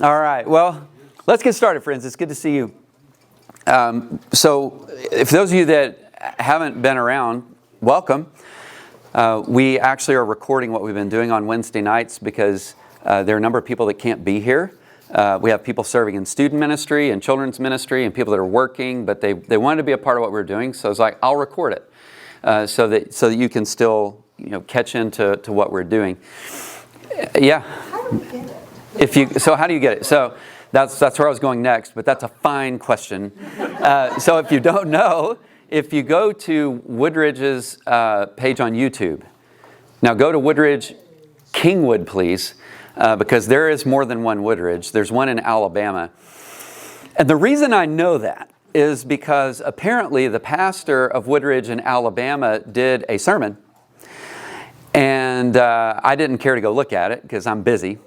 All right. Well, let's get started, friends. It's good to see you. So, if those of you that haven't been around, welcome. We actually are recording what we've been doing on Wednesday nights because there are a number of people that can't be here. We have people serving in student ministry and children's ministry and people that are working, but they wanted to be a part of what we're doing. So I was like, I'll record it so that you can still catch into what we're doing. Yeah. How do we get it? So how do you get it? So that's where I was going next, but that's a fine question. So if you don't know, if you go to Woodridge's page on YouTube, now go to Woodridge Kingwood, please, because there is more than one Woodridge. There's one in Alabama. And the reason I know that is because apparently the pastor of Woodridge in Alabama did a sermon. And I didn't care to go look at it because I'm busy.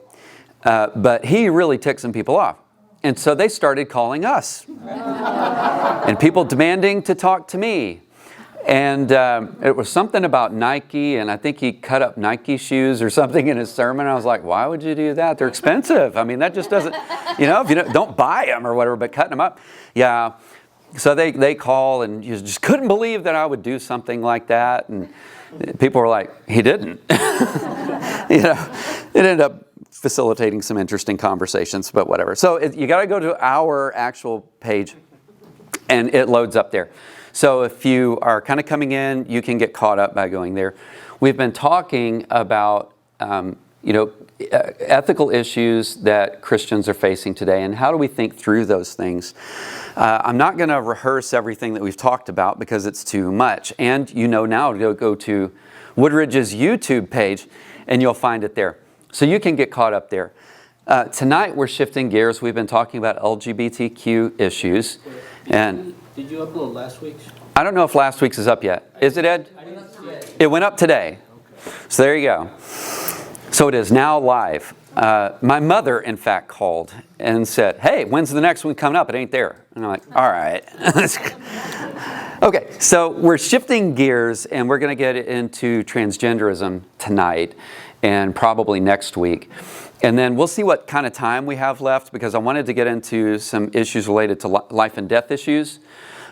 But he really ticked some people off. And so they started calling us. And people demanding to talk to me. And it was something about Nike, and I think he cut up Nike shoes or something in his sermon. I was like, why would you do that? They're expensive. I mean, that just doesn't, if you don't buy them or whatever, but cutting them up. Yeah. So they call, and you just couldn't believe that I would do something like that. And people were like, he didn't. It ended up facilitating some interesting conversations, but whatever. So you got to go to our actual page, and it loads up there. So if you are kind of coming in, you can get caught up by going there. We've been talking about, ethical issues that Christians are facing today, and how do we think through those things. I'm not going to rehearse everything that we've talked about because it's too much. And now to go to Woodridge's YouTube page, and you'll find it there. So you can get caught up there. Tonight we're shifting gears. We've been talking about LGBTQ issues. And did you upload last week's? I don't know if last week's is up yet. Is it, Ed? I didn't see it. It went up today. Okay. So there you go. So it is now live. My mother, in fact, called and said, hey, when's the next one coming up? It ain't there. And I'm like, all right. Okay, so we're shifting gears, and we're going to get into transgenderism tonight and probably next week. And then we'll see what kind of time we have left, because I wanted to get into some issues related to life and death issues.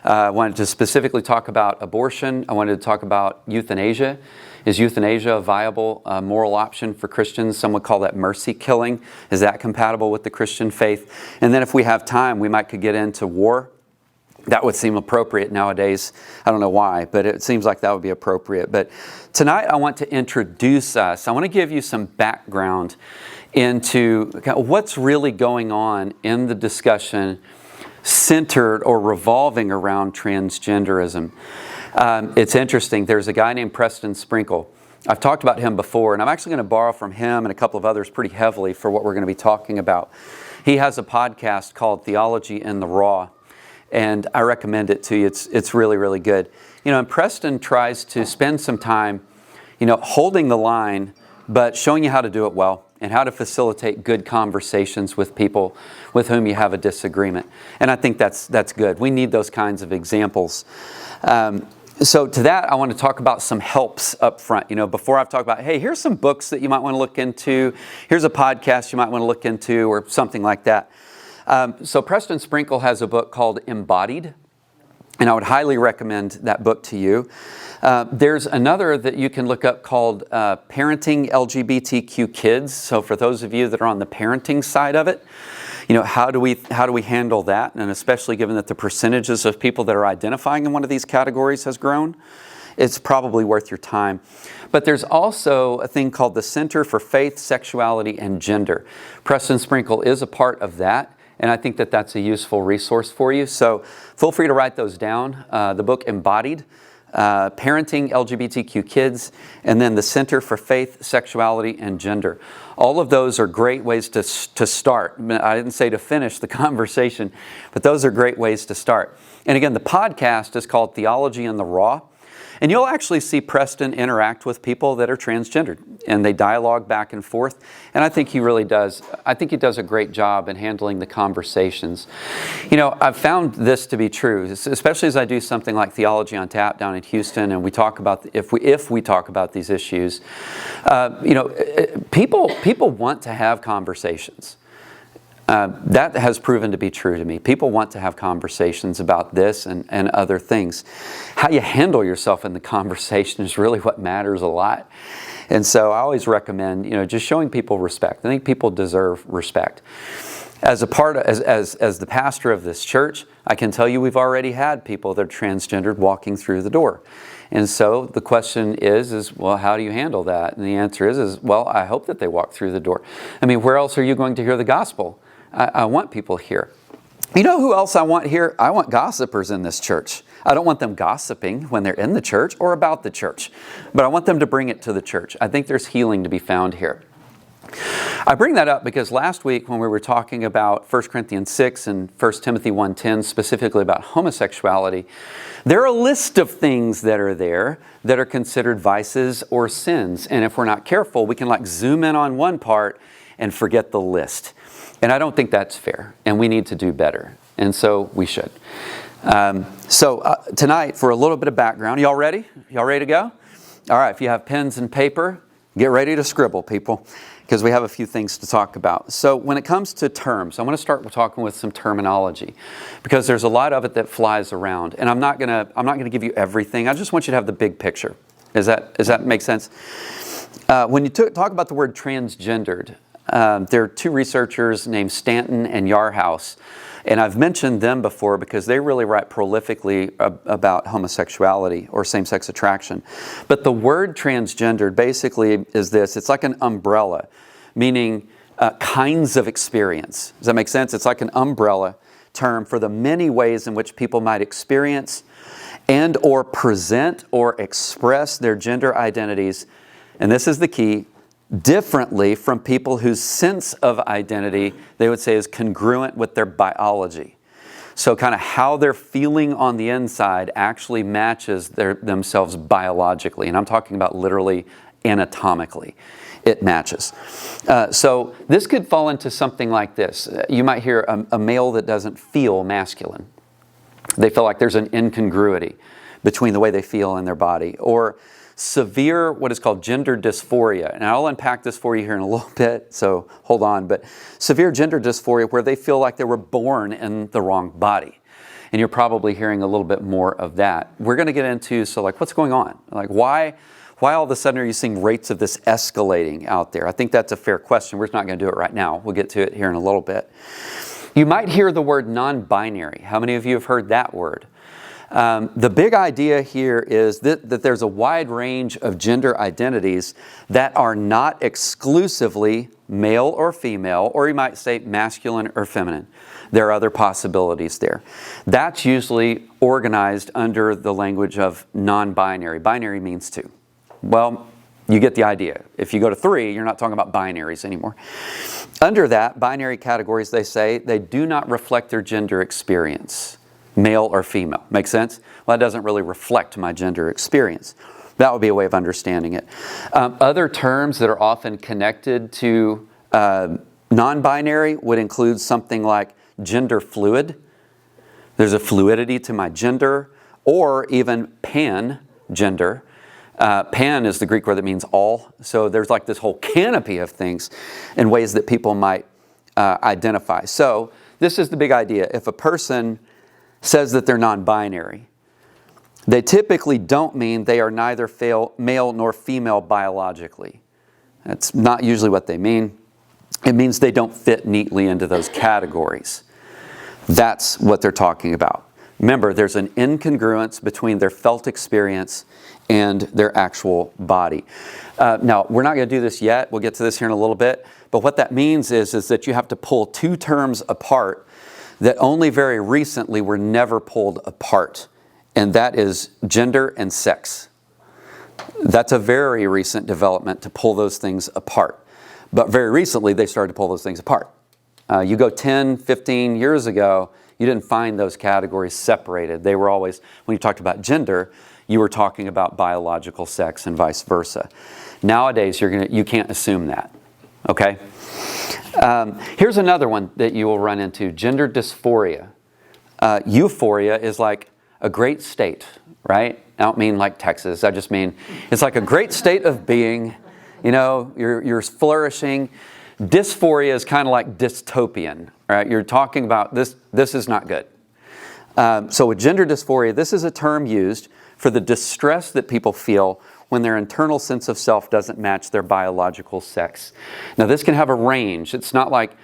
I wanted to specifically talk about abortion. I wanted to talk about euthanasia. Is euthanasia a viable moral option for Christians? Some would call that mercy killing. Is that compatible with the Christian faith? And then if we have time, we could get into war. That would seem appropriate nowadays. I don't know why, but it seems like that would be appropriate. But tonight I want to introduce us. I want to give you some background into what's really going on in the discussion centered or revolving around transgenderism. It's interesting. There's a guy named Preston Sprinkle. I've talked about him before, and I'm actually going to borrow from him and a couple of others pretty heavily for what we're going to be talking about. He has a podcast called Theology in the Raw, and I recommend it to you. It's really, really good. And Preston tries to spend some time, holding the line, but showing you how to do it well and how to facilitate good conversations with people with whom you have a disagreement. And I think that's good. We need those kinds of examples. So to that, I want to talk about some helps up front. Before I've talked about, hey, here's some books that you might want to look into. Here's a podcast you might want to look into, or something like that. So Preston Sprinkle has a book called Embodied, and I would highly recommend that book to you. There's another that you can look up called Parenting LGBTQ Kids. So for those of you that are on the parenting side of it, how do we handle that? And especially given that the percentages of people that are identifying in one of these categories has grown, it's probably worth your time. But there's also a thing called the Center for Faith, Sexuality, and Gender. Preston Sprinkle is a part of that. And I think that that's a useful resource for you. So feel free to write those down. The book Embodied, Parenting LGBTQ Kids, and then the Center for Faith, Sexuality, and Gender. All of those are great ways to start. I didn't say to finish the conversation, but those are great ways to start. And again, the podcast is called Theology in the Raw. And you'll actually see Preston interact with people that are transgendered, and they dialogue back and forth. And I think he really does. I think he does a great job in handling the conversations. I've found this to be true, especially as I do something like Theology on Tap down in Houston, and we talk about if we talk about these issues. People want to have conversations. That has proven to be true to me. People want to have conversations about this and other things. How you handle yourself in the conversation is really what matters a lot. And so I always recommend, just showing people respect. I think people deserve respect. As the pastor of this church, I can tell you we've already had people that are transgendered walking through the door. And so the question is, well, how do you handle that? And the answer is, well, I hope that they walk through the door. I mean, where else are you going to hear the gospel? I want people here. You know who else I want here? I want gossipers in this church. I don't want them gossiping when they're in the church or about the church, but I want them to bring it to the church. I think there's healing to be found here. I bring that up because last week when we were talking about 1 Corinthians 6 and 1 Timothy 1:10, specifically about homosexuality, there are a list of things that are there that are considered vices or sins. And if we're not careful, we can zoom in on one part and forget the list. And I don't think that's fair. And we need to do better. And so we should. Tonight, for a little bit of background, y'all ready? Y'all ready to go? All right, if you have pens and paper, get ready to scribble, people, because we have a few things to talk about. So when it comes to terms, I want to start with talking with some terminology, because there's a lot of it that flies around. And I'm not gonna give you everything. I just want you to have the big picture. Does that make sense? When you talk about the word transgendered, there are two researchers named Stanton and Yarhouse. And I've mentioned them before because they really write prolifically about homosexuality or same-sex attraction. But the word transgendered basically is this. It's like an umbrella, meaning kinds of experience. Does that make sense? It's like an umbrella term for the many ways in which people might experience and or present or express their gender identities. And this is the key: differently from people whose sense of identity, they would say, is congruent with their biology. So kind of how they're feeling on the inside actually matches themselves biologically. And I'm talking about literally anatomically. It matches. So this could fall into something like this. You might hear a male that doesn't feel masculine. They feel like there's an incongruity between the way they feel in their body. Or severe, what is called gender dysphoria. And I'll unpack this for you here in a little bit, so hold on. But severe gender dysphoria, where they feel like they were born in the wrong body. And you're probably hearing a little bit more of that. We're going to get into, what's going on? Why all of a sudden are you seeing rates of this escalating out there? I think that's a fair question. We're just not going to do it right now. We'll get to it here in a little bit. You might hear the word non-binary. How many of you have heard that word? The big idea here is that there's a wide range of gender identities that are not exclusively male or female, or you might say masculine or feminine. There are other possibilities there. That's usually organized under the language of non-binary. Binary means two. Well, you get the idea. If you go to 3, you're not talking about binaries anymore. Under that, binary categories, they say, they do not reflect their gender experience. Male or female. Make sense? Well, that doesn't really reflect my gender experience. That would be a way of understanding it. Other terms that are often connected to non-binary would include something like gender fluid. There's a fluidity to my gender, or even pan-gender. Pan is the Greek word that means all. So there's this whole canopy of things and ways that people might identify. So this is the big idea. If a person says that they're non-binary, they typically don't mean they are neither male nor female biologically. That's not usually what they mean. It means they don't fit neatly into those categories. That's what they're talking about. Remember, there's an incongruence between their felt experience and their actual body. Now, we're not going to do this yet. We'll get to this here in a little bit. But what that means is that you have to pull two terms apart that only very recently were never pulled apart, and that is gender and sex. That's a very recent development to pull those things apart. But very recently, they started to pull those things apart. You go 10, 15 years ago, you didn't find those categories separated. They were always, when you talked about gender, you were talking about biological sex and vice versa. Nowadays, you can't assume that, okay? Here's another one that you will run into, gender dysphoria. Euphoria is like a great state, right? I don't mean like Texas. I just mean it's like a great state of being. You're flourishing. Dysphoria is kind of like dystopian, All right, you're talking about this. This is not good. So with gender dysphoria, this is a term used for the distress that people feel when their internal sense of self doesn't match their biological sex. Now this can have a range. It's not like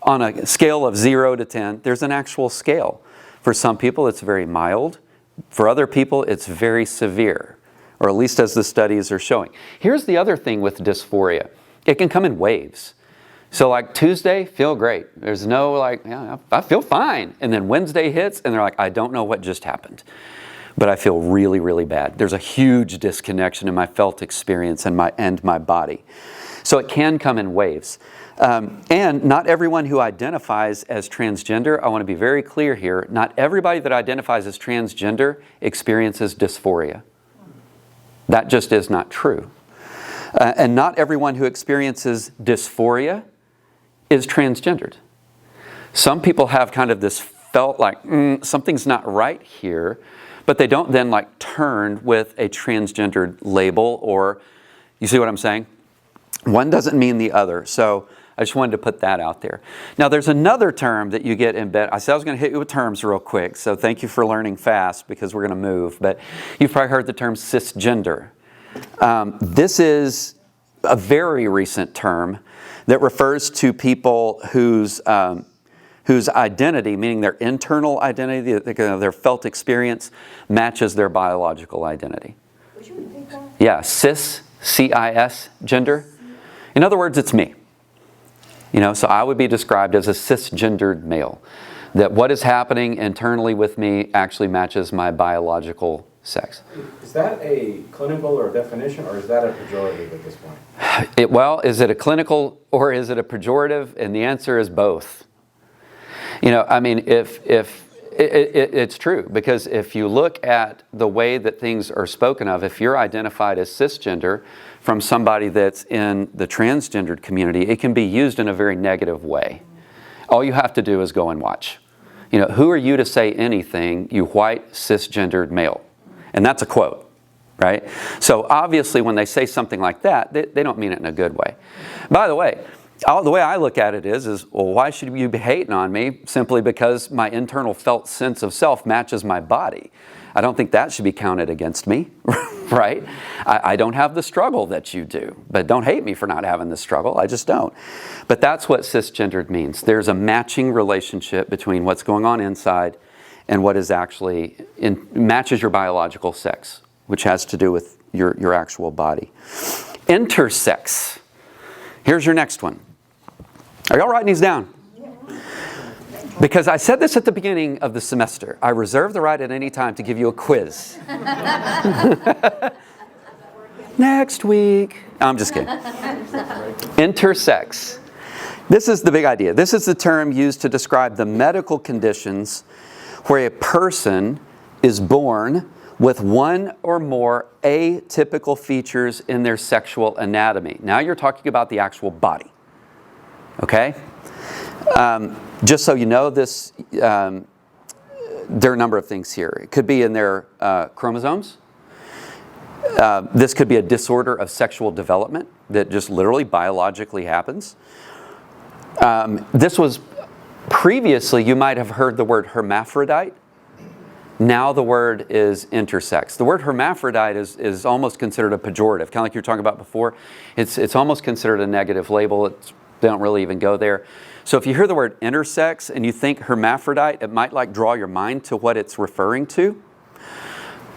on a scale of 0 to 10, there's an actual scale. For some people it's very mild. For other people it's very severe, or at least as the studies are showing. Here's the other thing with dysphoria. It can come in waves. So like Tuesday, feel great. There's no like, yeah, I feel fine. And then Wednesday hits and they're like, I don't know what just happened, but I feel really, really bad. There's a huge disconnection in my felt experience and my body. So it can come in waves. And not everyone who identifies as transgender, I want to be very clear here, not everybody that identifies as transgender experiences dysphoria. That just is not true. And not everyone who experiences dysphoria is transgendered. Some people have kind of this felt like, something's not right here, but they don't then like turn with a transgendered label, or, you see what I'm saying? One doesn't mean the other. So I just wanted to put that out there. Now there's another term that you get in bed. I said I was going to hit you with terms real quick, so thank you for learning fast because we're going to move. But you've probably heard the term cisgender. This is a very recent term that refers to people whose identity, meaning their internal identity, their felt experience, matches their biological identity. Would you repeat that? Yeah, cis, C-I-S, gender. In other words, it's me. You know, so I would be described as a cisgendered male. That what is happening internally with me actually matches my biological sex. Is that a clinical or definition, or is that a pejorative at this point? Well, is it a clinical or is it a pejorative? And the answer is both. You know, I mean, it's true, because if you look at the way that things are spoken of, if you're identified as cisgender from somebody that's in the transgendered community, it can be used in a very negative way. All you have to do is go and watch. You know, who are you to say anything, you white cisgendered male? And that's a quote, right? So obviously when they say something like that, they don't mean it in a good way. By the way I look at it is, well, why should you be hating on me simply because my internal felt sense of self matches my body? I don't think that should be counted against me, right? I don't have the struggle that you do, but don't hate me for not having the struggle. I just don't. But that's what cisgendered means. There's a matching relationship between what's going on inside and what is actually matches your biological sex, which has to do with your actual body. Intersex. Here's your next one. Are y'all writing these down? Because I said this at the beginning of the semester. I reserve the right at any time to give you a quiz. Next week. I'm just kidding. Intersex. This is the big idea. This is the term used to describe the medical conditions where a person is born with one or more atypical features in their sexual anatomy. Now you're talking about the actual body. Okay? Just so you know, this, there are a number of things here. It could be in their chromosomes. This could be a disorder of sexual development that just literally biologically happens. This was previously, you might have heard the word hermaphrodite. Now the word is intersex. The word hermaphrodite is almost considered a pejorative, kind of like you were talking about before. It's almost considered a negative label. They don't really even go there. So if you hear the word intersex and you think hermaphrodite, it might like draw your mind to what it's referring to.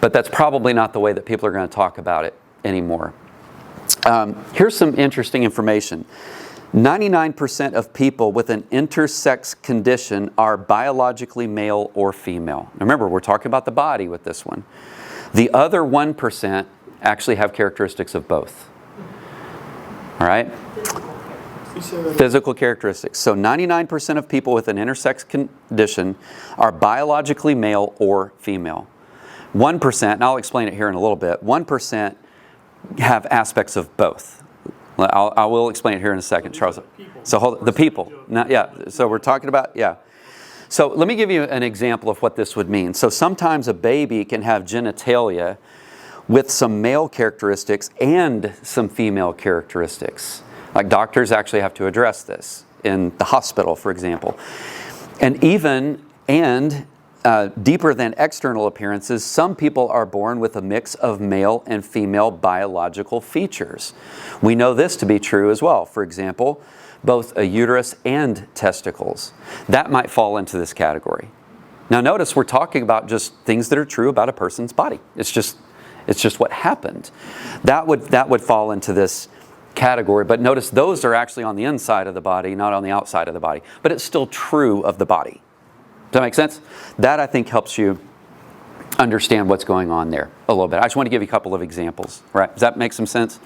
But that's probably not the way that people are going to talk about it anymore. Here's some interesting information. 99% of people with an intersex condition are biologically male or female. Now remember, we're talking about the body with this one. The other 1% actually have characteristics of both. All right? Physical characteristics. So 99% of people with an intersex condition are biologically male or female. 1%, and I'll explain it here in a little bit, 1% have aspects of both. I will explain it here in a second, Charles. So the people. So we're talking about, So let me give you an example of what this would mean. So sometimes a baby can have genitalia with some male characteristics and some female characteristics. Like doctors actually have to address this. in the hospital, for example. And deeper than external appearances, some people are born with a mix of male and female biological features. We know this to be true as well. For example, both a uterus and testicles. That might fall into this category. Now notice we're talking about just things that are true about a person's body. It's just what happened. That would fall into this category, but notice those are actually on the inside of the body, not on the outside of the body. But it's still true of the body. Does that make sense? That, I think, helps you understand what's going on there a little bit. I just want to give you a couple of examples. Right? Does that make some sense?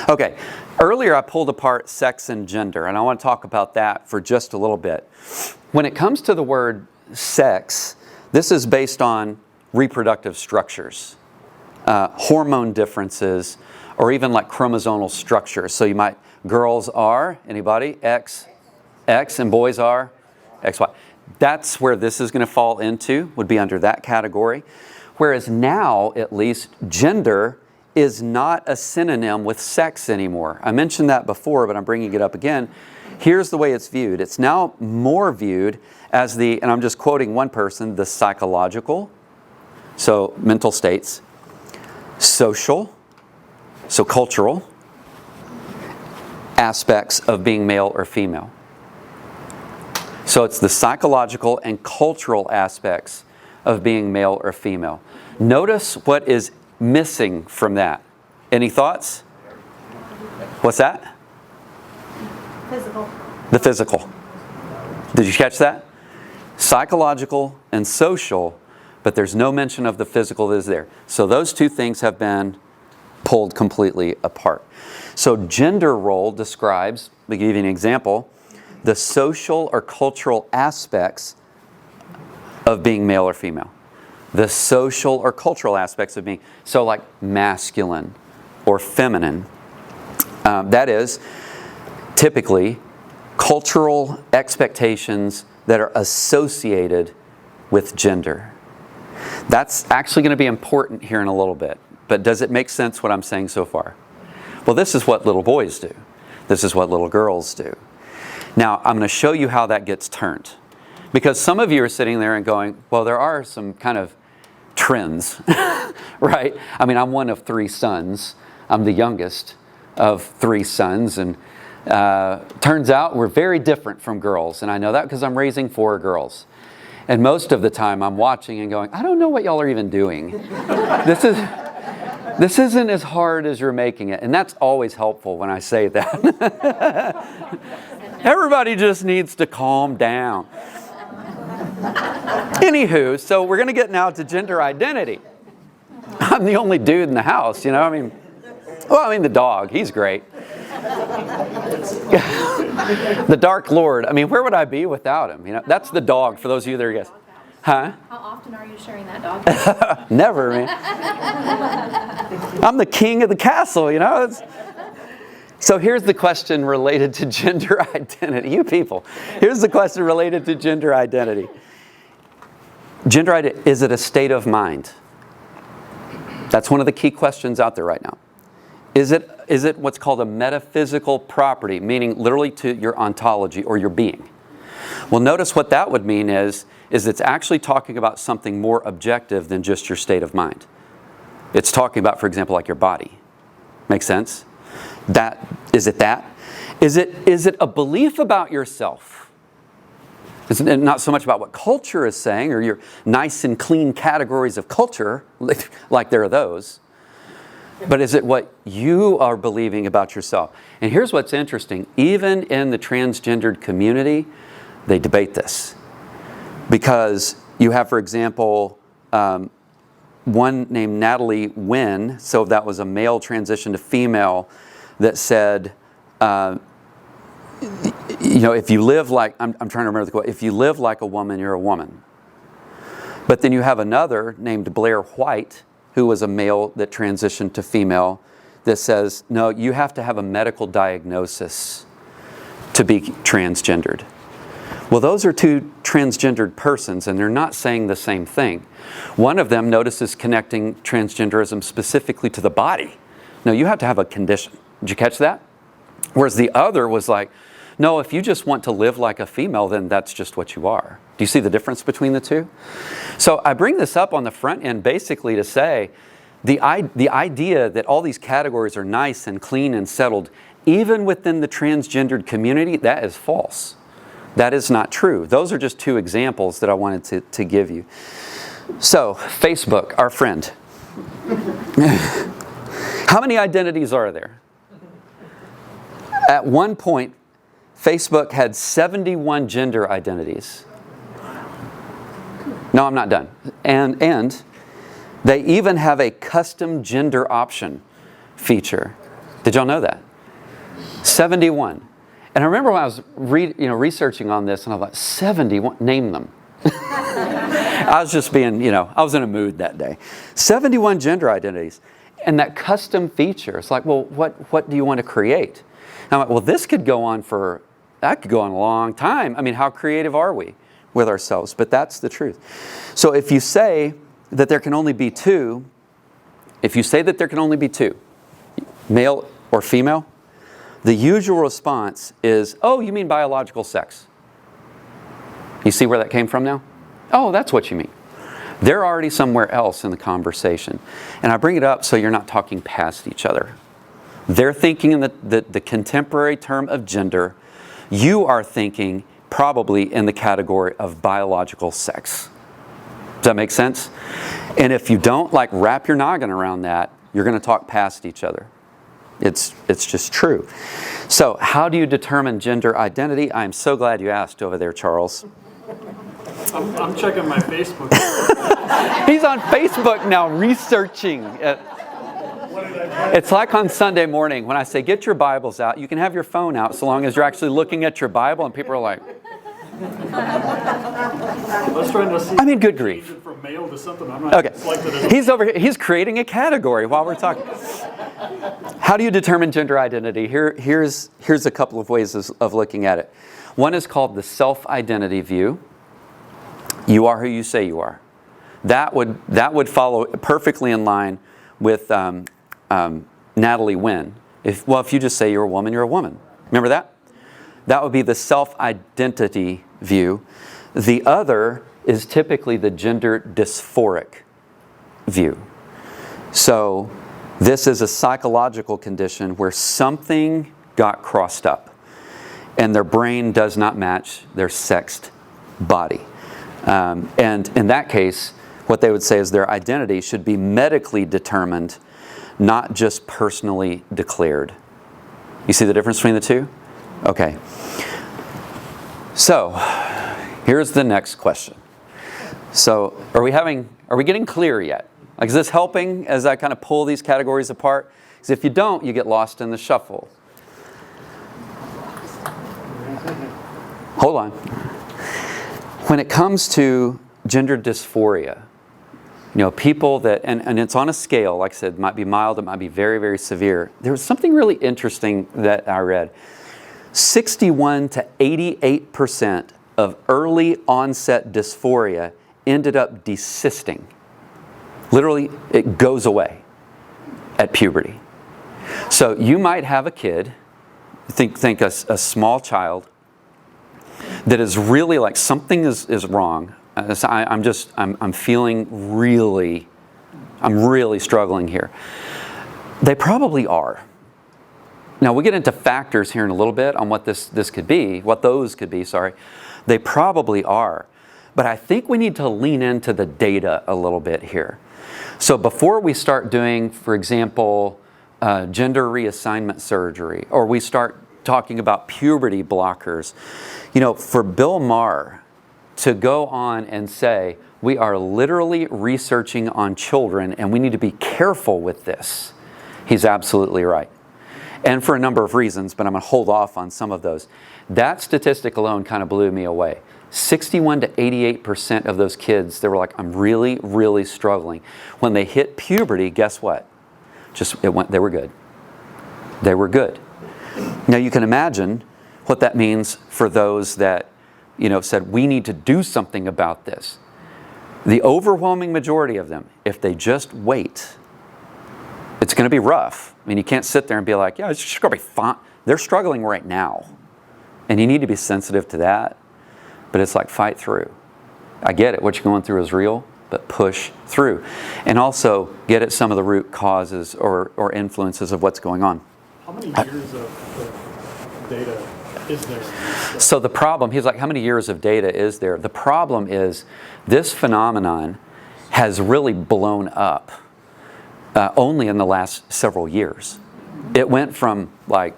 Okay. Earlier I pulled apart sex and gender, and I want to talk about that for just a little bit. When it comes to the word sex, this is based on reproductive structures, hormone differences, or even like chromosomal structures. So girls are, anybody, X, and boys are XY. That's where this is going to fall into, would be under that category. Whereas now, at least, gender is not a synonym with sex anymore. I mentioned that before, but I'm bringing it up again. Here's the way it's viewed. It's now more viewed as and I'm just quoting one person, the psychological, so mental states, social, so cultural, aspects of being male or female. So it's the psychological and cultural aspects of being male or female. Notice what is missing from that. Any thoughts? What's that? Physical. The physical. Did you catch that? Psychological and social, but there's no mention of the physical that is there. So those two things have been pulled completely apart. So gender role describes, to give you an example, the social or cultural aspects of being male or female. The social or cultural aspects of being, so like masculine or feminine. That is typically cultural expectations that are associated with gender. That's actually going to be important here in a little bit. But does it make sense what I'm saying so far? Well, this is what little boys do. This is what little girls do. Now, I'm going to show you how that gets turned. Because some of you are sitting there and going, well, there are some kind of trends, right? I mean, I'm one of 3 sons. I'm the youngest of 3 sons. And turns out we're very different from girls. And I know that because I'm raising 4 girls. And most of the time I'm watching and going, I don't know what y'all are even doing. This isn't as hard as you're making it. And that's always helpful when I say that. Everybody just needs to calm down. Anywho, so we're going to get now to gender identity. I'm the only dude in the house, you know. I mean, the dog, he's great. The Dark Lord, I mean, where would I be without him? You know, that's the dog for those of you that are guessing. Huh? How often are you sharing that dog? Never, man. I'm the king of the castle, you know. So here's the question related to gender identity. You people, here's the question related to gender identity. Gender identity, is it a state of mind? That's one of the key questions out there right now. Is it what's called a metaphysical property, meaning literally to your ontology or your being? Well, notice what that would mean is it's actually talking about something more objective than just your state of mind. It's talking about, for example, like your body. Make sense? Is it that? Is it a belief about yourself? It's not so much about what culture is saying or your nice and clean categories of culture, like there are those, but is it what you are believing about yourself? And here's what's interesting. Even in the transgendered community, they debate this. Because you have, for example, one named Natalie Wynn, so that was a male transition to female, that said, if you live like, I'm trying to remember the quote, if you live like a woman, you're a woman. But then you have another named Blair White, who was a male that transitioned to female, that says, no, you have to have a medical diagnosis to be transgendered. Well, those are 2 transgendered persons, and they're not saying the same thing. One of them, notice, is connecting transgenderism specifically to the body. No, you have to have a condition. Did you catch that? Whereas the other was like, No, if you just want to live like a female, then that's just what you are. Do you see the difference between the two? So I bring this up on the front end basically to say the idea that all these categories are nice and clean and settled, even within the transgendered community, that is false. That is not true. Those are just two examples that I wanted to give you. So, Facebook, our friend. How many identities are there? At one point, Facebook had 71 gender identities. No, I'm not done. And they even have a custom gender option feature. Did y'all know that? 71. And I remember when I was researching on this, and I was like, 71, name them. I was just being, I was in a mood that day. 71 gender identities. And that custom feature, it's like, well, what do you want to create? And I'm like, well, that could go on a long time. I mean, how creative are we with ourselves? But that's the truth. So if you say that there can only be two, male or female, the usual response is, oh, you mean biological sex? You see where that came from now? Oh, that's what you mean. They're already somewhere else in the conversation. And I bring it up so you're not talking past each other. They're thinking in the contemporary term of gender. You are thinking probably in the category of biological sex. Does that make sense? And if you don't wrap your noggin around that, you're going to talk past each other. It's just true. So how do you determine gender identity? I'm so glad you asked over there, Charles. I'm checking my Facebook. He's on Facebook now researching. It's like on Sunday morning when I say, get your Bibles out. You can have your phone out so long as you're actually looking at your Bible, and people are like, I was trying to see. I mean, good grief. Change it from male to something. I'm not Okay. selected as He's over here. He's creating a category while we're talking. How do you determine gender identity? Here's a couple of ways of looking at it. One is called the self-identity view. You are who you say you are. That would follow perfectly in line with Natalie Wynn. If you just say you're a woman, you're a woman. Remember that? That would be the self-identity view. The other is typically the gender dysphoric view. So this is a psychological condition where something got crossed up and their brain does not match their sexed body. And in that case, what they would say is their identity should be medically determined, not just personally declared. You see the difference between the two? Okay. So, here's the next question. So, are we getting clear yet? Is this helping as I kind of pull these categories apart? Because if you don't, you get lost in the shuffle. Hold on. When it comes to gender dysphoria, people that, and it's on a scale, like I said, it might be mild, it might be very, very severe. There was something really interesting that I read. 61 to 88% of early onset dysphoria ended up desisting. Literally, it goes away at puberty. So you might have a kid, think a small child, that is really like something is wrong. I'm feeling really struggling here. They probably are. Now we'll get into factors here in a little bit on what those could be. They probably are. But I think we need to lean into the data a little bit here. So before we start doing, for example, gender reassignment surgery, or we start talking about puberty blockers, for Bill Maher to go on and say, we are literally researching on children and we need to be careful with this, he's absolutely right. And for a number of reasons, but I'm going to hold off on some of those. That statistic alone kind of blew me away. 61 to 88% of those kids, they were like, I'm really, really struggling. When they hit puberty, guess what? They were good. They were good. Now you can imagine what that means for those that, said, we need to do something about this. The overwhelming majority of them, if they just wait, it's going to be rough. I mean, you can't sit there and be like, yeah, it's just going to be fine. They're struggling right now. And you need to be sensitive to that. But it's like, fight through. I get it. What you're going through is real, but push through. And also get at some of the root causes or influences of what's going on. How many years of data is there? So the problem, he's like, how many years of data is there? The problem is this phenomenon has really blown up only in the last several years. It went from like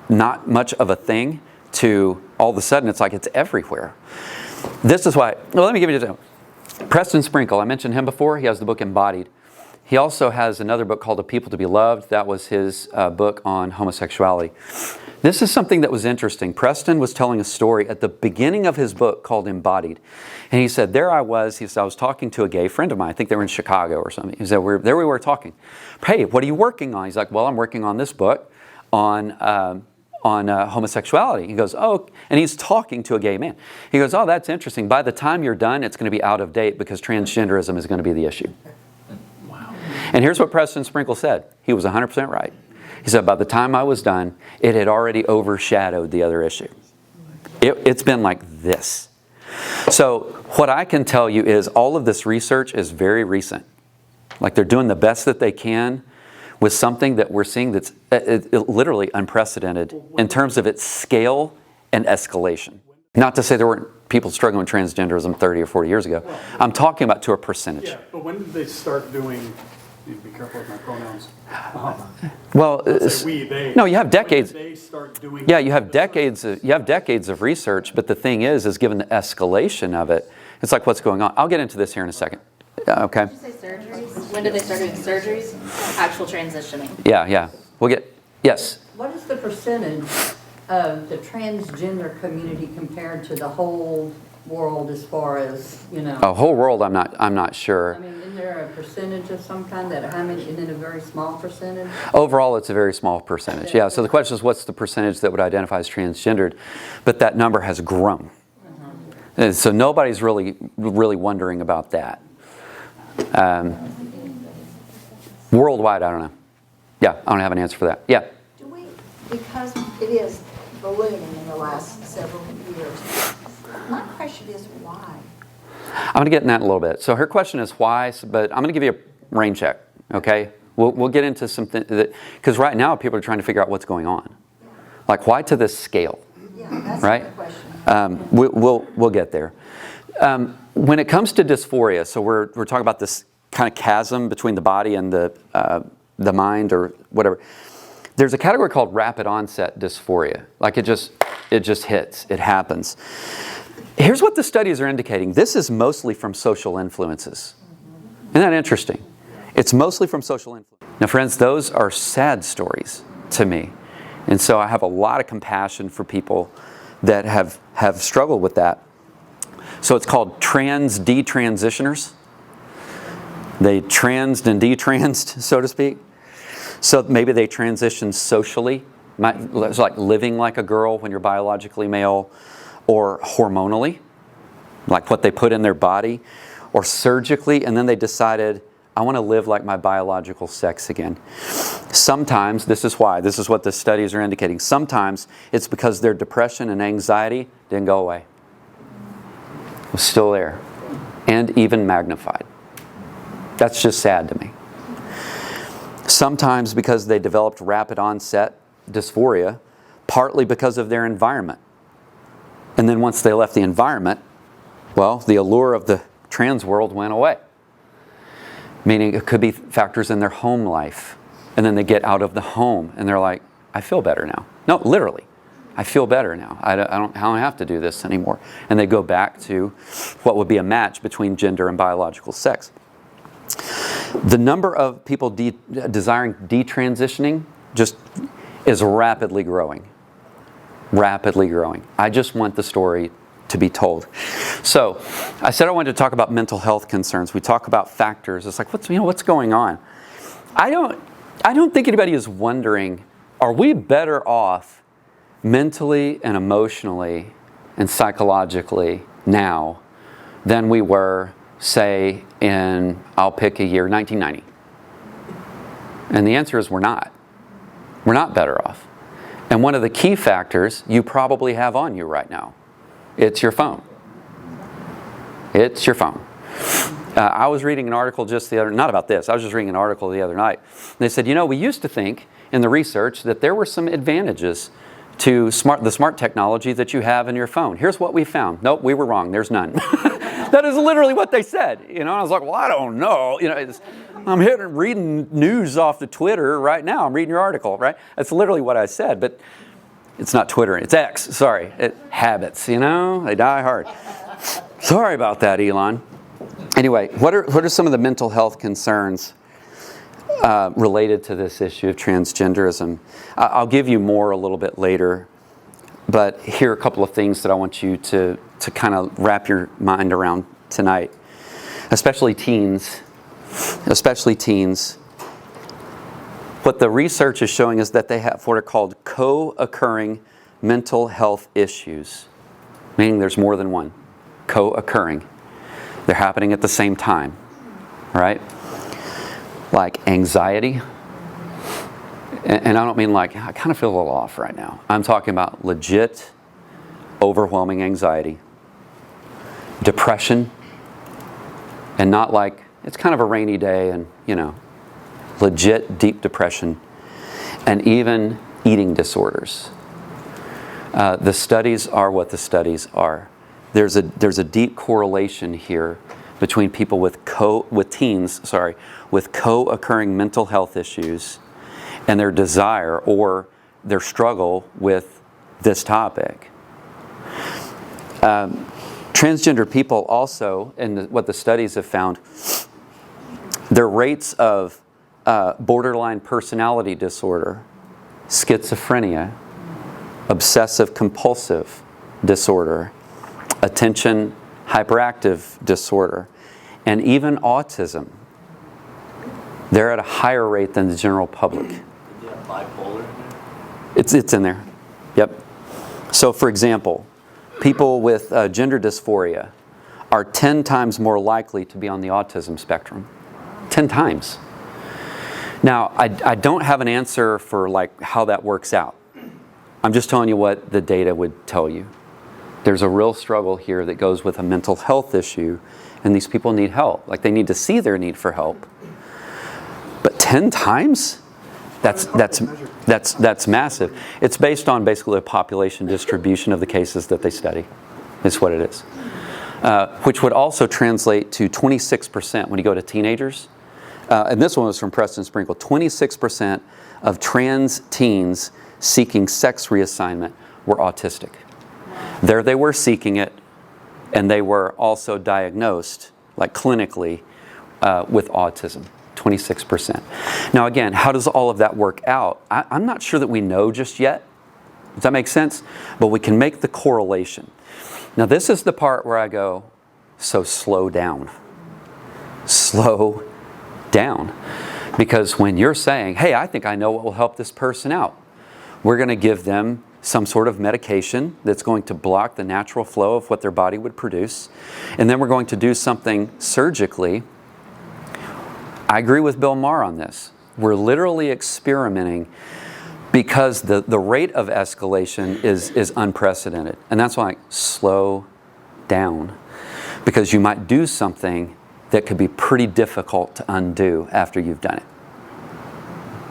not much of a thing to all of a sudden it's like it's everywhere. This is why, well, let me give you an example. Preston Sprinkle, I mentioned him before. He has the book Embodied. He also has another book called A People to Be Loved. That was his book on homosexuality. This is something that was interesting. Preston was telling a story at the beginning of his book called Embodied. And he said, there I was. He said, I was talking to a gay friend of mine. I think they were in Chicago or something. He said, there we were talking. Hey, what are you working on? He's like, well, I'm working on this book on homosexuality. He goes, oh, and he's talking to a gay man. He goes, oh, that's interesting. By the time you're done, it's going to be out of date because transgenderism is going to be the issue. Wow. And here's what Preston Sprinkle said. He was 100% right. He said, by the time I was done, it had already overshadowed the other issue. It's been like this. So what I can tell you is all of this research is very recent. Like they're doing the best that they can with something that we're seeing that's literally unprecedented in terms of its scale and escalation. Not to say there weren't people struggling with transgenderism 30 or 40 years ago. I'm talking about to a percentage. Yeah, but when did they start doing, need to be careful with my pronouns. Well, Say we, they. no, you have decades. When did they start doing Yeah, you have decades. You have decades of research, but the thing is given the escalation of it, it's like what's going on. I'll get into this here in a second. Okay. Did you say surgeries? When did they start doing surgeries? Actual transitioning. Yeah. We'll get. Yes. What is the percentage of the transgender community compared to the whole world as far as, you know? A whole world. I'm not sure. I mean, isn't there a percentage of some kind that, how many, and then a very small percentage? Overall, it's a very small percentage. Yeah. So the question is, what's the percentage that would identify as transgendered? But that number has grown. And so nobody's really wondering about that. Worldwide, I don't know. Yeah, I don't have an answer for that. Yeah. Do we, because it is ballooning in the last several years, my question is why? I'm going to get in that in a little bit. So her question is why, but I'm going to give you a rain check, okay? We'll get into something that, because right now people are trying to figure out what's going on. Like why to this scale? Yeah, that's right? my question. We'll get there. When it comes to dysphoria, so we're talking about this kind of chasm between the body and the mind or whatever. There's a category called rapid onset dysphoria. Like it just hits, it happens. Here's what the studies are indicating. This is mostly from social influences. Isn't that interesting? It's mostly from social influence. Now friends, those are sad stories to me. And so I have a lot of compassion for people that have struggled with that. So it's called trans detransitioners. They transed and detransed, so to speak. So maybe they transition socially. It's like living like a girl when you're biologically male, or hormonally, like what they put in their body, or surgically, and then they decided, I want to live like my biological sex again. Sometimes, this is what the studies are indicating, sometimes it's because their depression and anxiety didn't go away. It was still there, and even magnified. That's just sad to me. Sometimes because they developed rapid onset dysphoria, partly because of their environment. And then once they left the environment, well, the allure of the trans world went away. Meaning it could be factors in their home life. And then they get out of the home and they're like, I feel better now. No, literally, I feel better now. I don't have to do this anymore. And they go back to what would be a match between gender and biological sex. The number of people desiring detransitioning just is rapidly growing. Rapidly growing. I just want the story to be told. So, I said I wanted to talk about mental health concerns. We talk about factors. It's like, what's going on? I don't think anybody is wondering, are we better off mentally and emotionally and psychologically now than we were, say, in, I'll pick a year, 1990? And the answer is we're not. We're not better off. And one of the key factors you probably have on you right now, it's your phone. It's your phone. I was reading an article not about this, I was just reading an article the other night. They said, we used to think in the research that there were some advantages to the smart technology that you have in your phone. Here's what we found. Nope, we were wrong. There's none. That is literally what they said. I was like, well, I don't know. I'm reading news off the Twitter right now. I'm reading your article, right? That's literally what I said, but it's not Twitter. It's X. Sorry. Habits, they die hard. Sorry about that, Elon. Anyway, what are some of the mental health concerns related to this issue of transgenderism? I'll give you more a little bit later, but here are a couple of things that I want you to kind of wrap your mind around tonight, especially teens. What the research is showing is that they have what are called co-occurring mental health issues, meaning there's more than one. Co-occurring. They're happening at the same time, right? Like anxiety. And I don't mean like, I kind of feel a little off right now. I'm talking about legit, overwhelming anxiety. Depression. And not like, it's kind of a rainy day and, legit deep depression. And even eating disorders. The studies are what the studies are. There's a deep correlation here between people with teens with co-occurring mental health issues and their desire or their struggle with this topic. Transgender people also, and what the studies have found, their rates of borderline personality disorder, schizophrenia, obsessive compulsive disorder, attention hyperactive disorder, and even autism, they're at a higher rate than the general public. Is that bipolar? It's in there. Yep. So for example, people with gender dysphoria are 10 times more likely to be on the autism spectrum. 10 times. Now, I don't have an answer for like how that works out. I'm just telling you what the data would tell you. There's a real struggle here that goes with a mental health issue, and these people need help. Like they need to see their need for help. But 10 times? That's massive. It's based on basically a population distribution of the cases that they study. Is what it is. Which would also translate to 26% when you go to teenagers. And this one was from Preston Sprinkle. 26% of trans teens seeking sex reassignment were autistic. There they were seeking it, and they were also diagnosed, like clinically, with autism. 26%. Now again, how does all of that work out? I'm not sure that we know just yet. Does that make sense? But we can make the correlation. Now this is the part where I go, so slow down. Slow down. Because when you're saying, hey, I think I know what will help this person out, we're going to give them some sort of medication that's going to block the natural flow of what their body would produce. And then we're going to do something surgically. I agree with Bill Maher on this. We're literally experimenting because the rate of escalation is unprecedented. And that's why slow down. Because you might do something that could be pretty difficult to undo after you've done it.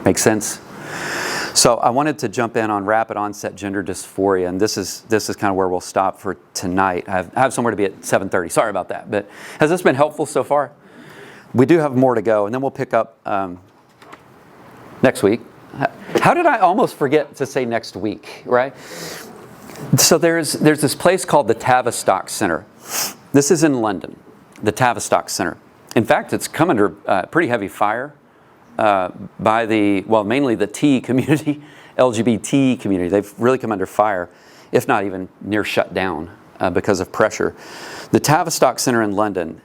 Make sense? So I wanted to jump in on rapid onset gender dysphoria, and this is kind of where we'll stop for tonight. I have somewhere to be at 7:30. Sorry about that, but has this been helpful so far? We do have more to go, and then we'll pick up next week. How did I almost forget to say next week, right? So there's this place called the Tavistock Centre. This is in London, the Tavistock Centre. In fact, it's come under pretty heavy fire. By mainly the T community, LGBT community. They've really come under fire, if not even near shut down because of pressure. The Tavistock Centre in London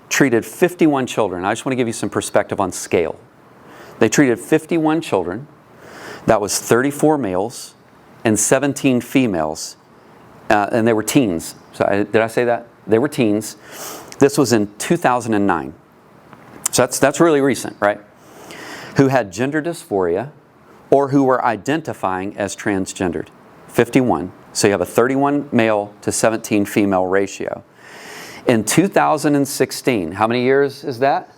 treated 51 children. I just want to give you some perspective on scale. They treated 51 children. That was 34 males and 17 females. And they were teens. So did I say that? They were teens. This was in 2009. So that's really recent, right? Who had gender dysphoria or who were identifying as transgendered. 51. So you have a 31 male to 17 female ratio. In 2016, how many years is that?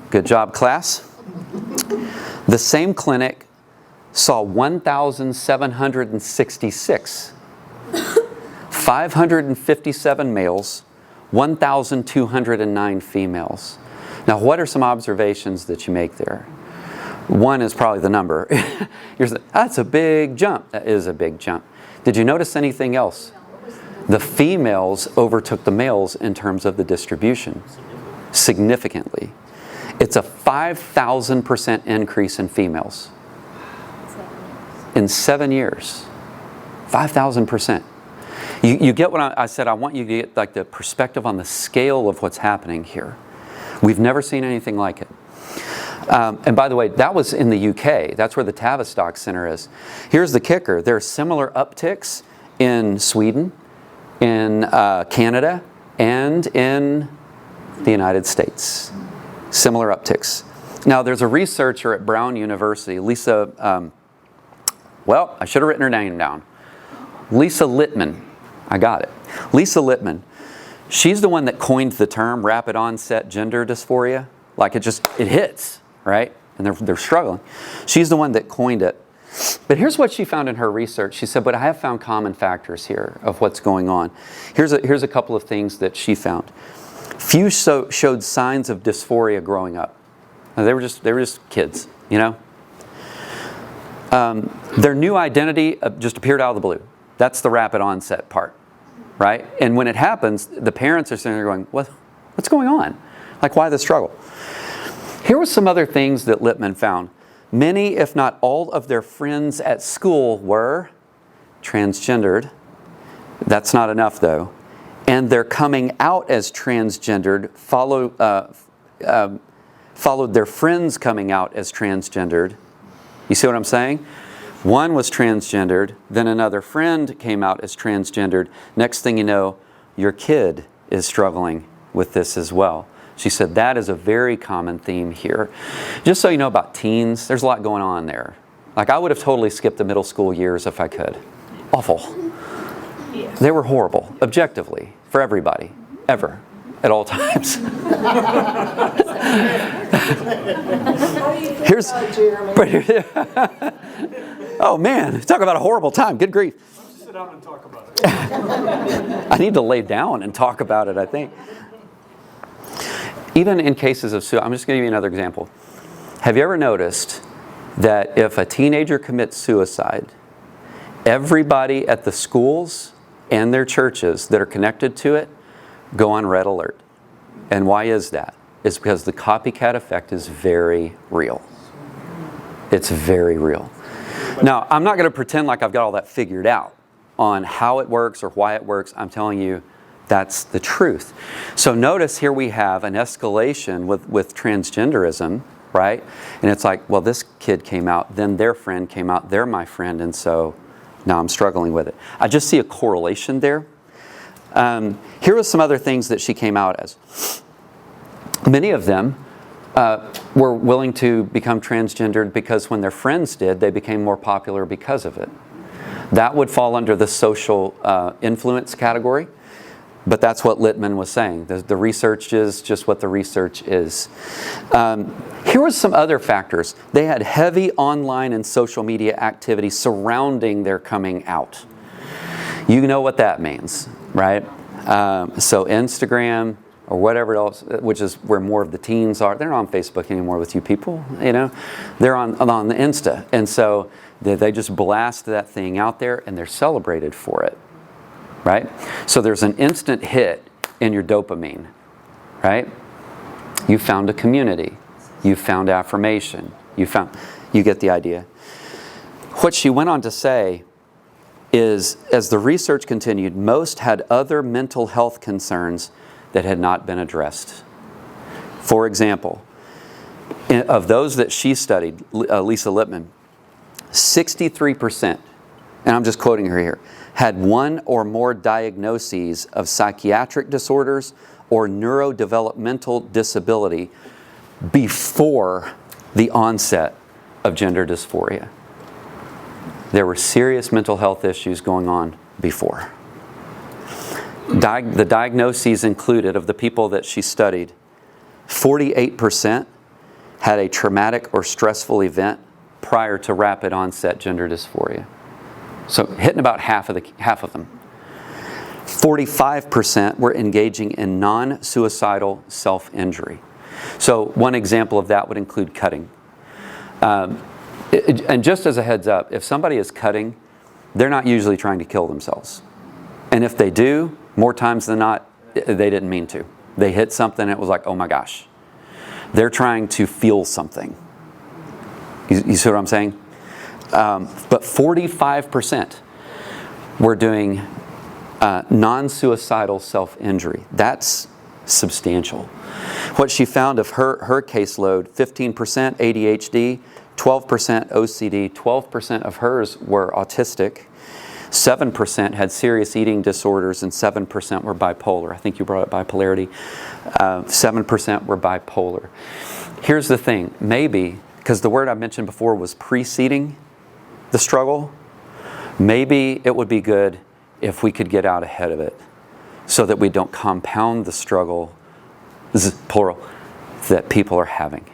Good job, class. The same clinic saw 1,766, 557 males, 1,209 females. Now, what are some observations that you make there? One is probably the number. That's a big jump. That is a big jump. Did you notice anything else? The females overtook the males in terms of the distribution, significantly. It's a 5,000% increase in females in 7 years. 5,000%. You get what I said. I want you to get like the perspective on the scale of what's happening here. We've never seen anything like it. And by the way, that was in the UK. That's where the Tavistock Center is. Here's the kicker. There are similar upticks in Sweden, in Canada, and in the United States. Similar upticks. Now, there's a researcher at Brown University, Lisa, well, I should have written her name down. Lisa Littman. I got it. Lisa Littman. She's the one that coined the term rapid onset gender dysphoria. Like it hits, right? And they're struggling. She's the one that coined it. But here's what she found in her research. She said, but I have found common factors here of what's going on. Here's a couple of things that she found. Few showed signs of dysphoria growing up. Now, they were just kids, you know? Their new identity just appeared out of the blue. That's the rapid onset part, right? And when it happens, the parents are sitting there going, what's going on? Like, why the struggle? Here were some other things that Littman found. Many, if not all, of their friends at school were transgendered. That's not enough, though. And their coming out as transgendered followed their friends coming out as transgendered. You see what I'm saying? One was transgendered, then another friend came out as transgendered. Next thing you know, your kid is struggling with this as well. She said that is a very common theme here. Just so you know about teens, there's a lot going on there. Like, I would have totally skipped the middle school years if I could. Awful. They were horrible, objectively, for everybody, ever, at all times. Oh man, talk about a horrible time. Good grief. Sit down and talk about it. I need to lay down and talk about it, I think. Even in cases of suicide, I'm just going to give you another example. Have you ever noticed that if a teenager commits suicide, everybody at the schools and their churches that are connected to it go on red alert? And why is that? It's because the copycat effect is very real. It's very real. Now, I'm not going to pretend like I've got all that figured out on how it works or why it works. I'm telling you, that's the truth. So notice here we have an escalation with transgenderism, right? And it's like, well, this kid came out, then their friend came out, they're my friend, and so now I'm struggling with it. I just see a correlation there. Here are some other things that she came out as. Many of them were willing to become transgendered because when their friends did, they became more popular because of it. That would fall under the social influence category. But that's what Littman was saying. The research is just what the research is. Here were some other factors. They had heavy online and social media activity surrounding their coming out. You know what that means, right? So Instagram or whatever else, which is where more of the teens are. They're not on Facebook anymore with you people, you know. They're on the Insta. And so they just blast that thing out there and they're celebrated for it. Right? So there's an instant hit in your dopamine, right? You found a community. You found affirmation. You get the idea. What she went on to say is, as the research continued, most had other mental health concerns that had not been addressed. For example, of those that she studied, Lisa Littman, 63%, and I'm just quoting her here, had one or more diagnoses of psychiatric disorders or neurodevelopmental disability before the onset of gender dysphoria. there were serious mental health issues going on before. The diagnoses included, of the people that she studied, 48% had a traumatic or stressful event prior to rapid onset gender dysphoria. So hitting about half of them. 45% were engaging in non-suicidal self-injury. So one example of that would include cutting. And just as a heads up, if somebody is cutting, they're not usually trying to kill themselves. And if they do, more times than not, they didn't mean to. They hit something and it was like, oh my gosh. They're trying to feel something. You see what I'm saying? But 45% were doing non-suicidal self-injury. That's substantial. What she found of her caseload, 15% ADHD, 12% OCD, 12% of hers were autistic, 7% had serious eating disorders, and 7% were bipolar. I think you brought up bipolarity. 7% were bipolar. Here's the thing, maybe, because the word I mentioned before was preceding the struggle, maybe it would be good if we could get out ahead of it so that we don't compound the struggle, this is plural, that people are having.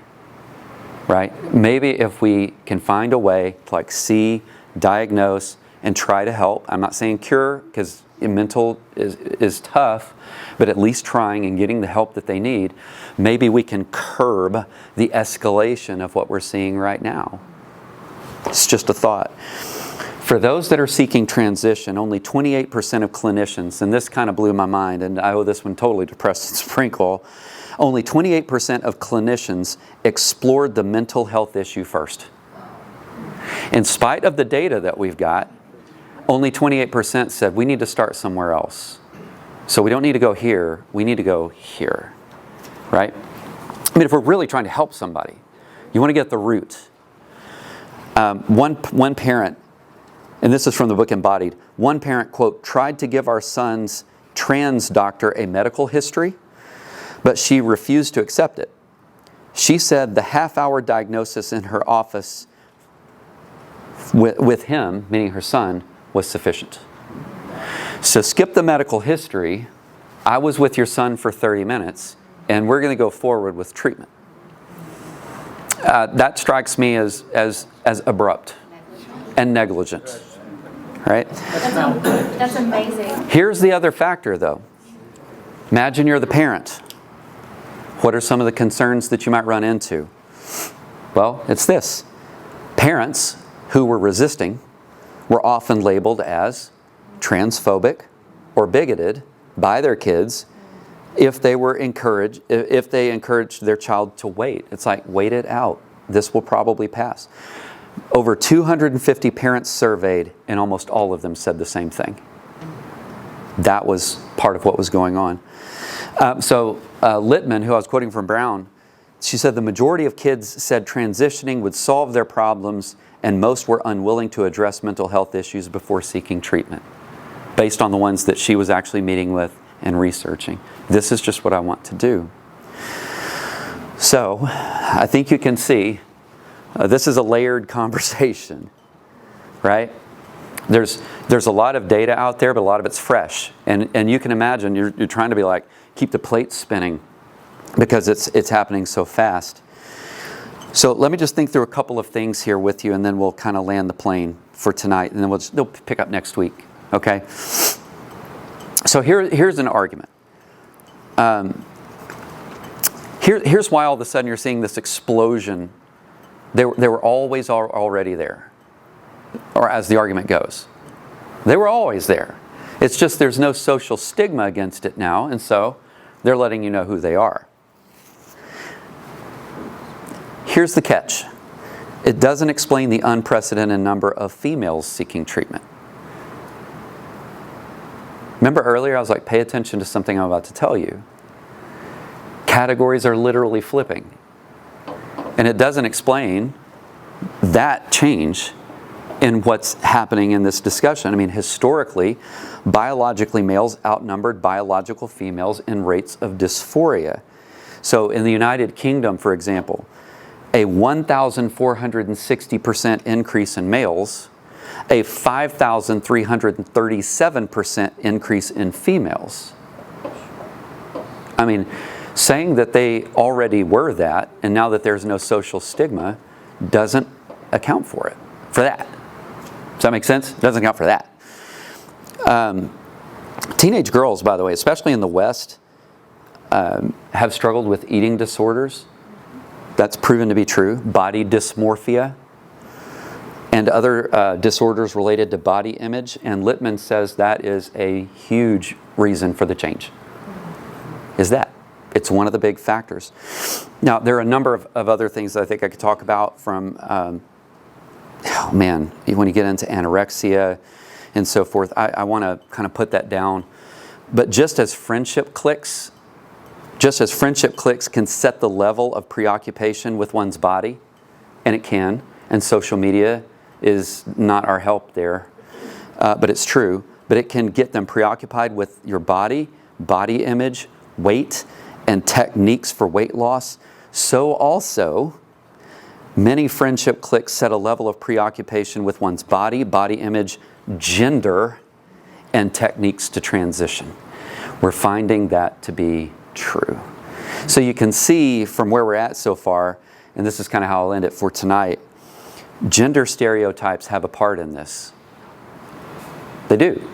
Right? Maybe if we can find a way to like see, diagnose, and try to help. I'm not saying cure, because mental is tough, but at least trying and getting the help that they need, maybe we can curb the escalation of what we're seeing right now. It's just a thought. For those that are seeking transition, only 28% of clinicians, and this kind of blew my mind, and I owe this one totally to Preston Sprinkle, only 28% of clinicians explored the mental health issue first. In spite of the data that we've got, only 28% said we need to start somewhere else. So we don't need to go here, we need to go here, right? I mean, if we're really trying to help somebody, you want to get the root. One parent, and this is from the book Embodied, one parent, quote, tried to give our son's trans doctor a medical history, but she refused to accept it. She said the half-hour diagnosis in her office with him, meaning her son, was sufficient. So skip the medical history. I was with your son for 30 minutes, and we're going to go forward with treatment. That strikes me as abrupt and negligent, right? That's amazing. Here's the other factor, though. Imagine you're the parent. What are some of the concerns that you might run into? Well, it's this. Parents who were resisting were often labeled as transphobic or bigoted by their kids if they encouraged their child to wait. It's like, wait it out. This will probably pass. Over 250 parents surveyed, and almost all of them said the same thing. That was part of what was going on. Littman, who I was quoting from Brown, she said the majority of kids said transitioning would solve their problems, and most were unwilling to address mental health issues before seeking treatment, based on the ones that she was actually meeting with and researching. This is just what I want to do. So, I think you can see, this is a layered conversation, right? There's a lot of data out there, but a lot of it's fresh. And you can imagine, you're trying to be like, keep the plate spinning, because it's happening so fast. So let me just think through a couple of things here with you, and then we'll kind of land the plane for tonight, and then we'll pick up next week, okay? So here's an argument. Here's why all of a sudden you're seeing this explosion. They were always already there, or as the argument goes. They were always there. It's just there's no social stigma against it now, and so they're letting you know who they are. Here's the catch. It doesn't explain the unprecedented number of females seeking treatment. Remember earlier I was like, pay attention to something I'm about to tell you. Categories are literally flipping. And it doesn't explain that change in what's happening in this discussion. I mean, historically, biologically males outnumbered biological females in rates of dysphoria. So in the United Kingdom, for example, a 1,460% increase in males a 5,337% increase in females. I mean, saying that they already were that, and now that there's no social stigma, doesn't account for that. Does that make sense? It doesn't account for that. Teenage girls, by the way, especially in the West, have struggled with eating disorders. That's proven to be true. Body dysmorphia and other disorders related to body image. And Littman says that is a huge reason for the change. Is that. It's one of the big factors. Now, there are a number of other things that I think I could talk about from, when you get into anorexia and so forth, I want to kind of put that down. But just as friendship cliques can set the level of preoccupation with one's body, and it can, and social media is not our help there, but it's true, but it can get them preoccupied with your body image, weight, and techniques for weight loss. So also, many friendship cliques set a level of preoccupation with one's body image, gender, and techniques to transition. We're finding that to be true. So you can see from where we're at so far, and this is kind of how I'll end it for tonight, gender stereotypes have a part in this. They do.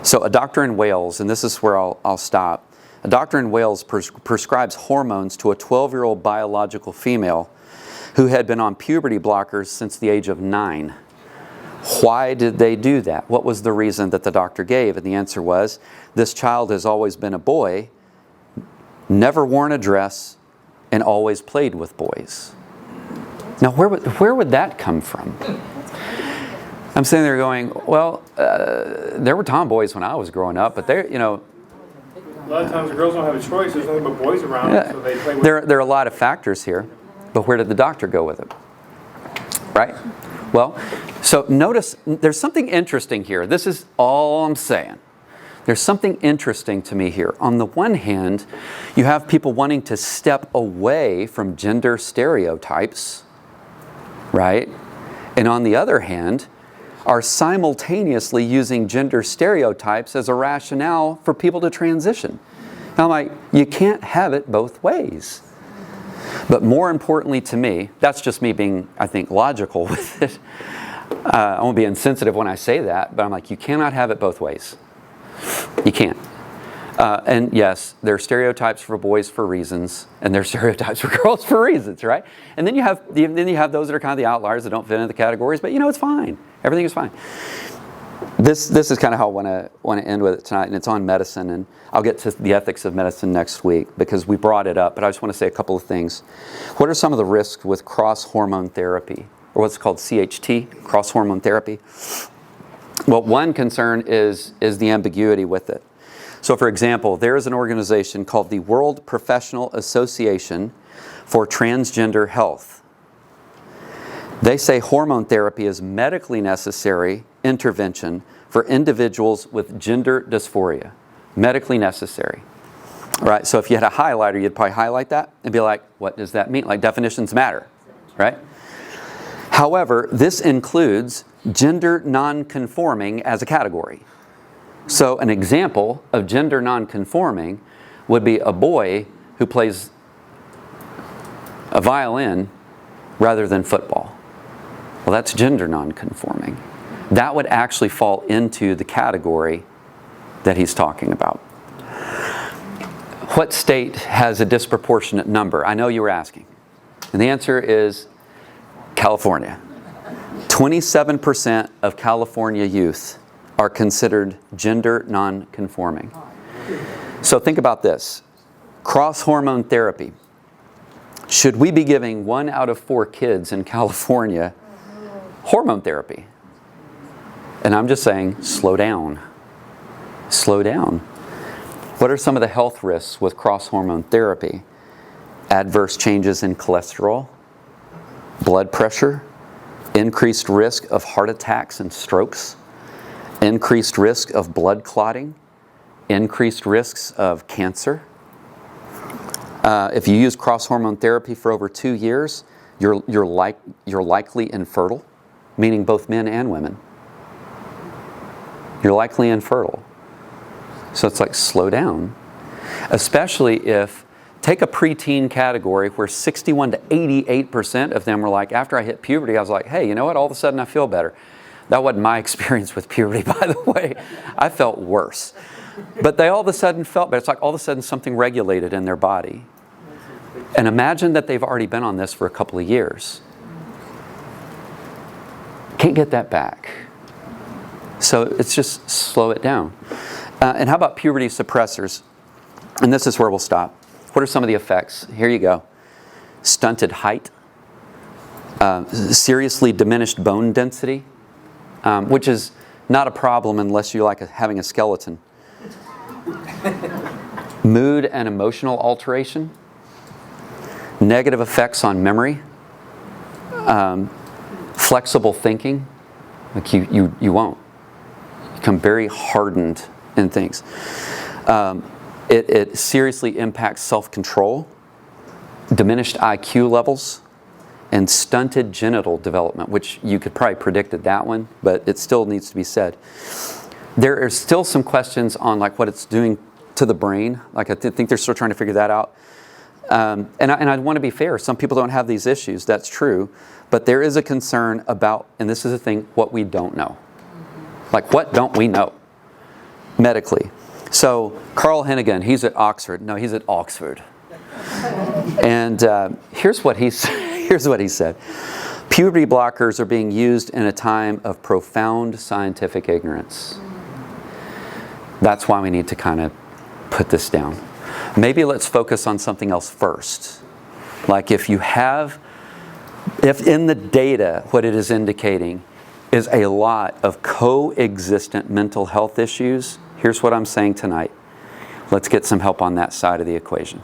So a doctor in Wales, and this is where I'll stop, a doctor in Wales prescribes hormones to a 12-year-old biological female who had been on puberty blockers since the age of 9. Why did they do that? What was the reason that the doctor gave? And the answer was, this child has always been a boy, never worn a dress, and always played with boys. Now, where would that come from? I'm sitting there going, well, there were tomboys when I was growing up, but they're, A lot of times the girls don't have a choice. There's nothing but boys around, so they play with. There are a lot of factors here, but where did the doctor go with it? Right? Well, so notice there's something interesting here. This is all I'm saying. There's something interesting to me here. On the one hand, you have people wanting to step away from gender stereotypes, right? And on the other hand, are simultaneously using gender stereotypes as a rationale for people to transition. And I'm like, you can't have it both ways. But more importantly to me, that's just me being, I think, logical with it. I won't be insensitive when I say that, but I'm like, you cannot have it both ways. You can't. And yes, there are stereotypes for boys for reasons, and there are stereotypes for girls for reasons, right? And then you have those that are kind of the outliers that don't fit into the categories, but it's fine. Everything is fine. This is kind of how I want to end with it tonight, and it's on medicine, and I'll get to the ethics of medicine next week because we brought it up, but I just want to say a couple of things. What are some of the risks with cross-hormone therapy, or what's called CHT, cross-hormone therapy? Well, one concern is the ambiguity with it. So, for example, there is an organization called the World Professional Association for Transgender Health. They say hormone therapy is medically necessary intervention for individuals with gender dysphoria. Medically necessary. All right, so if you had a highlighter, you'd probably highlight that and be like, what does that mean? Like, definitions matter, right? However, this includes gender non-conforming as a category. So an example of gender non-conforming would be a boy who plays a violin rather than football. Well, that's gender non-conforming. That would actually fall into the category that he's talking about. What state has a disproportionate number? I know you were asking. And the answer is California. 27% of California youth are considered gender non-conforming. So think about this. Cross-hormone therapy. Should we be giving 1 out of 4 kids in California hormone therapy? And I'm just saying, slow down. Slow down. What are some of the health risks with cross-hormone therapy? Adverse changes in cholesterol, blood pressure, increased risk of heart attacks and strokes, increased risk of blood clotting, increased risks of cancer. If you use cross-hormone therapy for over 2 years, you're likely infertile, meaning both men and women. You're likely infertile. So it's like, slow down. Especially if, take a preteen category where 61 to 88% of them were like, after I hit puberty, I was like, hey, you know what? All of a sudden I feel better. That wasn't my experience with puberty, by the way. I felt worse. But they all of a sudden felt better. It's like all of a sudden something regulated in their body. And imagine that they've already been on this for a couple of years. Can't get that back. So it's just slow it down. And how about puberty suppressors? And this is where we'll stop. What are some of the effects? Here you go. Stunted height. Seriously diminished bone density. Which is not a problem unless you like having a skeleton. Mood and emotional alteration. Negative effects on memory. Flexible thinking. Like you won't. You become very hardened in things. It seriously impacts self-control, diminished IQ levels, and stunted genital development, which you could probably predicted that one, but it still needs to be said. There are still some questions on like what it's doing to the brain. Like I think they're still trying to figure that out. And I want to be fair. Some people don't have these issues. That's true. But there is a concern about, and this is the thing, what we don't know. Like what don't we know medically? So Carl Hennigan, he's at Oxford. No, he's at Oxford. And here's what he said. Puberty blockers are being used in a time of profound scientific ignorance. That's why we need to kind of put this down. Maybe let's focus on something else first. Like if in the data what it is indicating is a lot of coexistent mental health issues, here's what I'm saying tonight. Let's get some help on that side of the equation.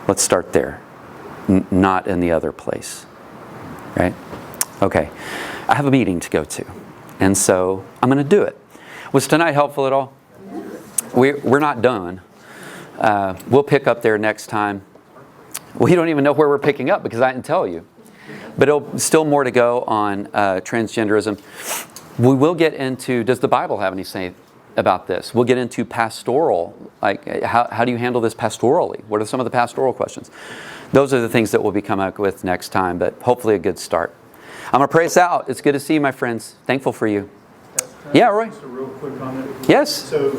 Let's start there, not in the other place. Right? Okay. I have a meeting to go to, and so I'm going to do it. Was tonight helpful at all? We're not done. We'll pick up there next time. We don't even know where we're picking up because I didn't tell you. But still more to go on transgenderism. We will get into, does the Bible have any say about this? We'll get into pastoral, like how do you handle this pastorally? What are some of the pastoral questions? Those are the things that we'll be coming up with next time, but hopefully a good start. I'm going to pray us out. It's good to see you, my friends. Thankful for you. Yeah, Roy? Just a real quick comment. Yes? So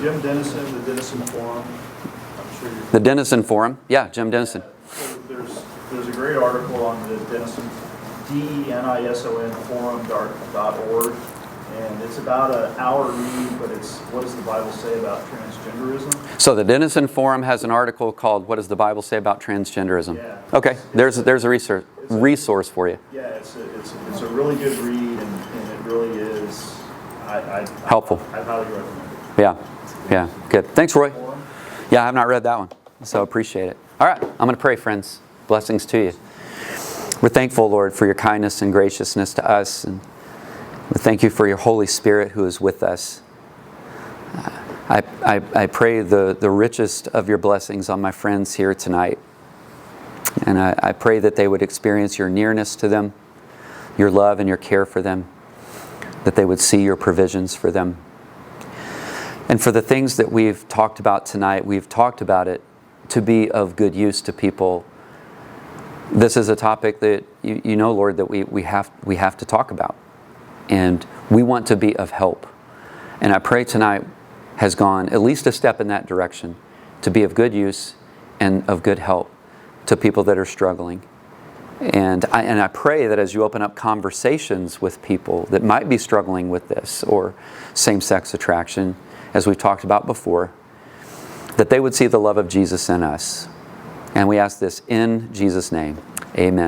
Jim Dennison, the Dennison Forum, I'm sure you're... The Dennison Forum. Yeah, Jim Dennison. So there's a great article on the Dennison, DENISON forum.org, and it's about an hour read, but it's what does the Bible say about transgenderism? So the Dennison Forum has an article called "What Does the Bible Say About Transgenderism?" Yeah. Okay, there's a resource for you. Yeah, it's a really good read, and it really is Helpful. I highly recommend it. Yeah, good. Thanks, Roy. Forum. Yeah, I have not read that one, so appreciate it. All right, I'm going to pray, friends. Blessings to you. We're thankful, Lord, for your kindness and graciousness to us, and we thank you for your Holy Spirit who is with us. I pray the richest of your blessings on my friends here tonight. And I pray that they would experience your nearness to them, your love and your care for them, that they would see your provisions for them. And for the things that we've talked about tonight, we've talked about it to be of good use to people. This is a topic that you know, Lord, that we have to talk about. And we want to be of help. And I pray tonight has gone at least a step in that direction, to be of good use and of good help to people that are struggling. And I pray that as you open up conversations with people that might be struggling with this or same-sex attraction, as we've talked about before, that they would see the love of Jesus in us. And we ask this in Jesus' name. Amen.